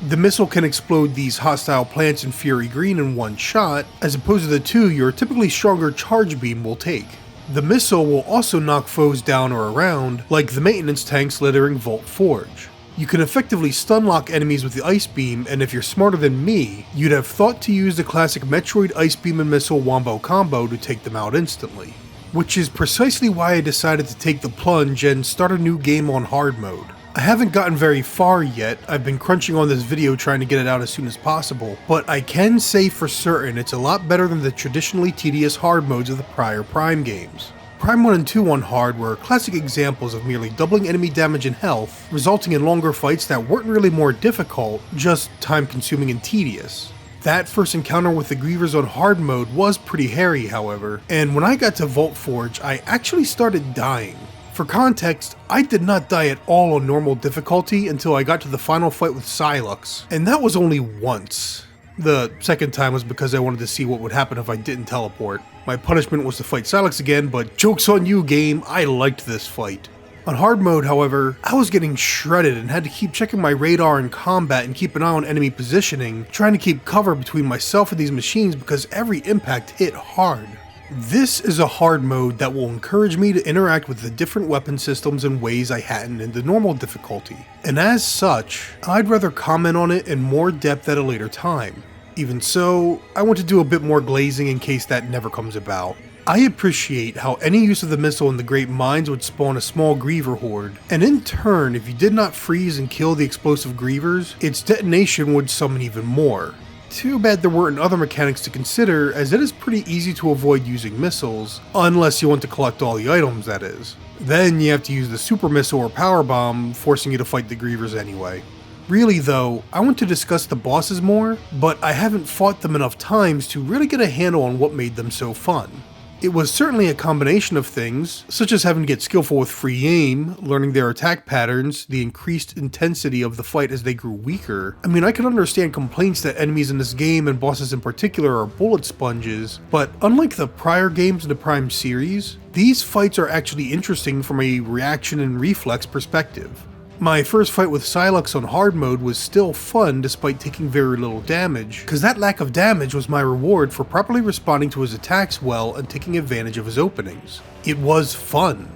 The missile can explode these hostile plants in Fury Green in one shot, as opposed to the two your typically stronger charge beam will take. The missile will also knock foes down or around, like the maintenance tanks littering Vault Forge. You can effectively stunlock enemies with the Ice Beam, and if you're smarter than me, you'd have thought to use the classic Metroid Ice Beam and Missile Wombo combo to take them out instantly. Which is precisely why I decided to take the plunge and start a new game on hard mode. I haven't gotten very far yet, I've been crunching on this video trying to get it out as soon as possible, but I can say for certain it's a lot better than the traditionally tedious hard modes of the prior Prime games. Prime 1 and 2 on hard were classic examples of merely doubling enemy damage and health, resulting in longer fights that weren't really more difficult, just time consuming and tedious. That first encounter with the Grievers on hard mode was pretty hairy, however, and when I got to Vault Forge, I actually started dying. For context, I did not die at all on normal difficulty until I got to the final fight with Sylux, and that was only once. The second time was because I wanted to see what would happen if I didn't teleport. My punishment was to fight Sylux again, but joke's on you game, I liked this fight. On hard mode, however, I was getting shredded and had to keep checking my radar in combat and keep an eye on enemy positioning, trying to keep cover between myself and these machines because every impact hit hard. This is a hard mode that will encourage me to interact with the different weapon systems in ways I hadn't in the normal difficulty, and as such, I'd rather comment on it in more depth at a later time. Even so, I want to do a bit more glazing in case that never comes about. I appreciate how any use of the missile in the Great Mines would spawn a small Griever horde, and in turn, if you did not freeze and kill the explosive Grievers, its detonation would summon even more. Too bad there weren't other mechanics to consider, as it is pretty easy to avoid using missiles, unless you want to collect all the items, that is. Then you have to use the Super Missile or Power Bomb, forcing you to fight the Grievers anyway. Really though, I want to discuss the bosses more, but I haven't fought them enough times to really get a handle on what made them so fun. It was certainly a combination of things, such as having to get skillful with free aim, learning their attack patterns, the increased intensity of the fight as they grew weaker. I mean, I can understand complaints that enemies in this game, and bosses in particular, are bullet sponges, but unlike the prior games in the Prime series, these fights are actually interesting from a reaction and reflex perspective. My first fight with Sylux on hard mode was still fun despite taking very little damage, cause that lack of damage was my reward for properly responding to his attacks well and taking advantage of his openings. It was fun.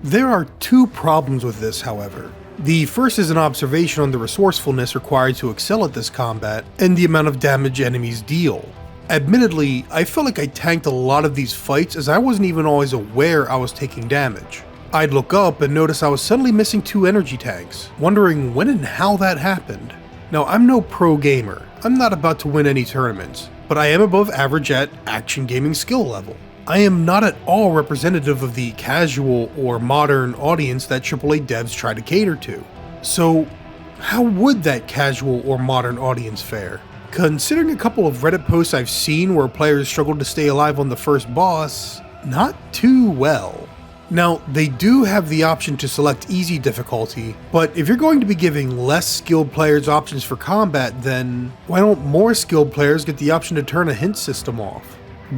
There are two problems with this, however. The first is an observation on the resourcefulness required to excel at this combat, and the amount of damage enemies deal. Admittedly, I felt like I tanked a lot of these fights as I wasn't even always aware I was taking damage. I'd look up and notice I was suddenly missing 2 energy tanks, wondering when and how that happened. Now, I'm no pro gamer, I'm not about to win any tournaments, but I am above average at action gaming skill level. I am not at all representative of the casual or modern audience that AAA devs try to cater to. So, how would that casual or modern audience fare? Considering a couple of Reddit posts I've seen where players struggled to stay alive on the first boss, not too well. Now, they do have the option to select easy difficulty, but if you're going to be giving less skilled players options for combat, then why don't more skilled players get the option to turn a hint system off?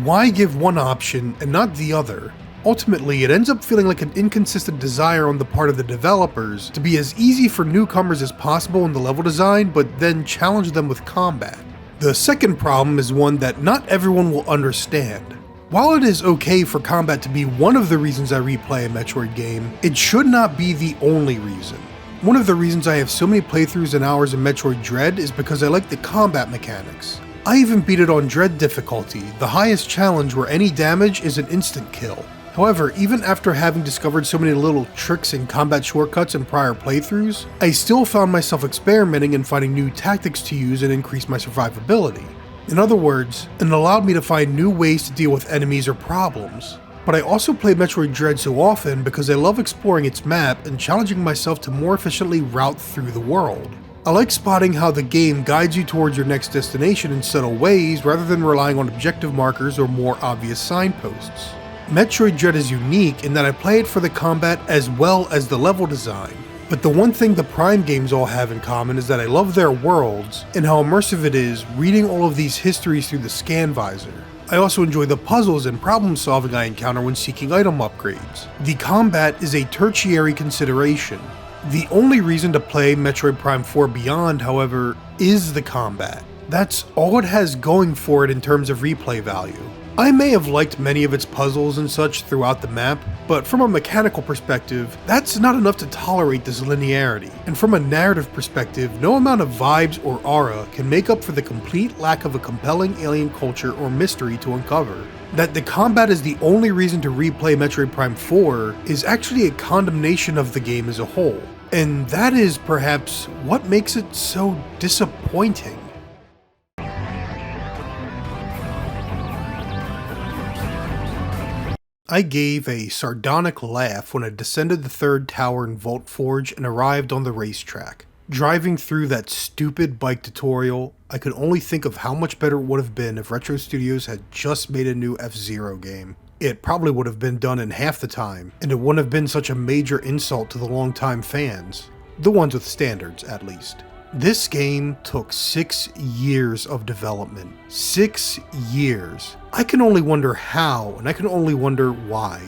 Why give one option and not the other? Ultimately, it ends up feeling like an inconsistent desire on the part of the developers to be as easy for newcomers as possible in the level design, but then challenge them with combat. The second problem is one that not everyone will understand. While it is okay for combat to be one of the reasons I replay a Metroid game, it should not be the only reason. One of the reasons I have so many playthroughs and hours in Metroid Dread is because I like the combat mechanics. I even beat it on Dread difficulty, the highest challenge where any damage is an instant kill. However, even after having discovered so many little tricks and combat shortcuts in prior playthroughs, I still found myself experimenting and finding new tactics to use and increase my survivability. In other words, it allowed me to find new ways to deal with enemies or problems. But I also play Metroid Dread so often because I love exploring its map and challenging myself to more efficiently route through the world. I like spotting how the game guides you towards your next destination in subtle ways rather than relying on objective markers or more obvious signposts. Metroid Dread is unique in that I play it for the combat as well as the level design. But the one thing the Prime games all have in common is that I love their worlds, and how immersive it is reading all of these histories through the scan visor. I also enjoy the puzzles and problem solving I encounter when seeking item upgrades. The combat is a tertiary consideration. The only reason to play Metroid Prime 4 Beyond, however, is the combat. That's all it has going for it in terms of replay value. I may have liked many of its puzzles and such throughout the map, but from a mechanical perspective, that's not enough to tolerate this linearity. And from a narrative perspective, no amount of vibes or aura can make up for the complete lack of a compelling alien culture or mystery to uncover. That the combat is the only reason to replay Metroid Prime 4 is actually a condemnation of the game as a whole. And that is perhaps what makes it so disappointing. I gave a sardonic laugh when I descended the third tower in Vault Forge and arrived on the racetrack. Driving through that stupid bike tutorial, I could only think of how much better it would have been if Retro Studios had just made a new F-Zero game. It probably would have been done in half the time, and it wouldn't have been such a major insult to the longtime fans. The ones with standards, at least. This game took 6 years of development. 6 years. I can only wonder how, and I can only wonder why.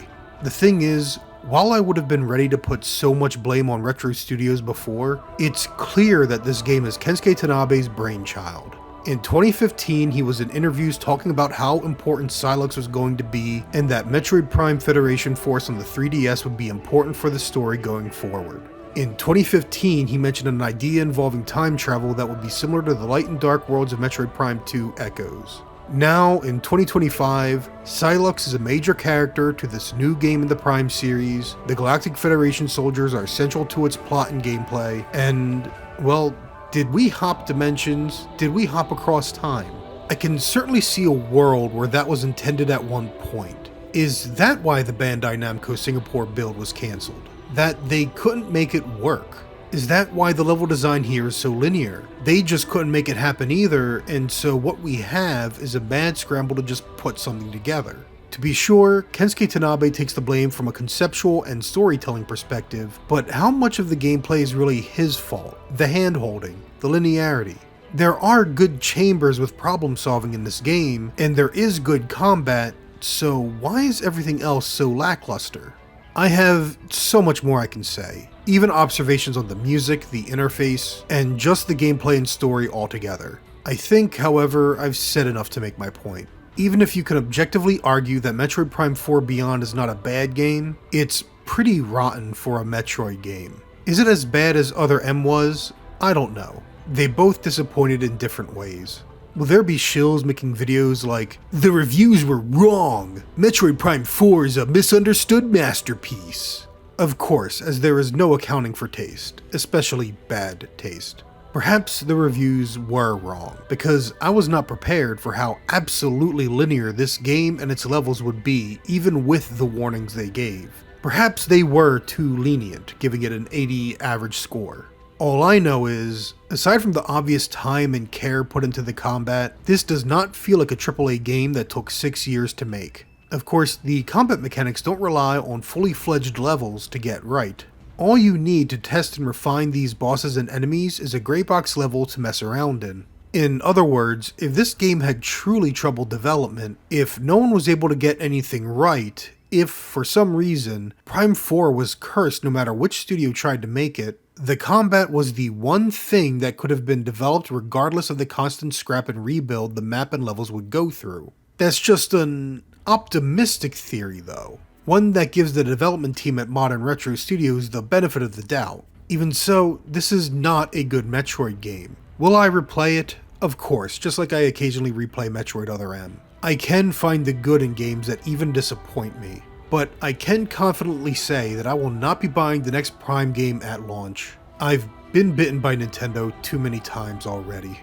The thing is, while I would have been ready to put so much blame on Retro Studios before, it's clear that this game is Kensuke Tanabe's brainchild. In 2015, he was in interviews talking about how important Sylux was going to be and that Metroid Prime Federation Force on the 3DS would be important for the story going forward. In 2015, he mentioned an idea involving time travel that would be similar to the light and dark worlds of Metroid Prime 2 Echoes. Now, in 2025, Sylux is a major character to this new game in the Prime series, the Galactic Federation soldiers are central to its plot and gameplay, and, well, did we hop dimensions? Did we hop across time? I can certainly see a world where that was intended at one point. Is that why the Bandai Namco Singapore build was cancelled? That they couldn't make it work? Is that why the level design here is so linear? They just couldn't make it happen either, and so what we have is a mad scramble to just put something together. To be sure, Kensuke Tanabe takes the blame from a conceptual and storytelling perspective, but how much of the gameplay is really his fault? The hand-holding, the linearity. There are good chambers with problem solving in this game, and there is good combat, so why is everything else so lackluster? I have so much more I can say, even observations on the music, the interface, and just the gameplay and story altogether. I think, however, I've said enough to make my point. Even if you can objectively argue that Metroid Prime 4 Beyond is not a bad game, it's pretty rotten for a Metroid game. Is it as bad as Other M was? I don't know. They both disappointed in different ways. Will there be shills making videos like, "The reviews were wrong! Metroid Prime 4 is a misunderstood masterpiece"? Of course, as there is no accounting for taste, especially bad taste. Perhaps the reviews were wrong, because I was not prepared for how absolutely linear this game and its levels would be, even with the warnings they gave. Perhaps they were too lenient, giving it an 80 average score. All I know is, aside from the obvious time and care put into the combat, this does not feel like a AAA game that took 6 years to make. Of course, the combat mechanics don't rely on fully fledged levels to get right. All you need to test and refine these bosses and enemies is a gray box level to mess around in. In other words, if this game had truly troubled development, if no one was able to get anything right, if, for some reason, Prime 4 was cursed no matter which studio tried to make it, the combat was the one thing that could have been developed regardless of the constant scrap and rebuild the map and levels would go through. That's just an optimistic theory though. One that gives the development team at Modern Retro Studios the benefit of the doubt. Even so, this is not a good Metroid game. Will I replay it? Of course, just like I occasionally replay Metroid Other M. I can find the good in games that even disappoint me, but I can confidently say that I will not be buying the next Prime game at launch. I've been bitten by Nintendo too many times already.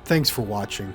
Thanks for watching.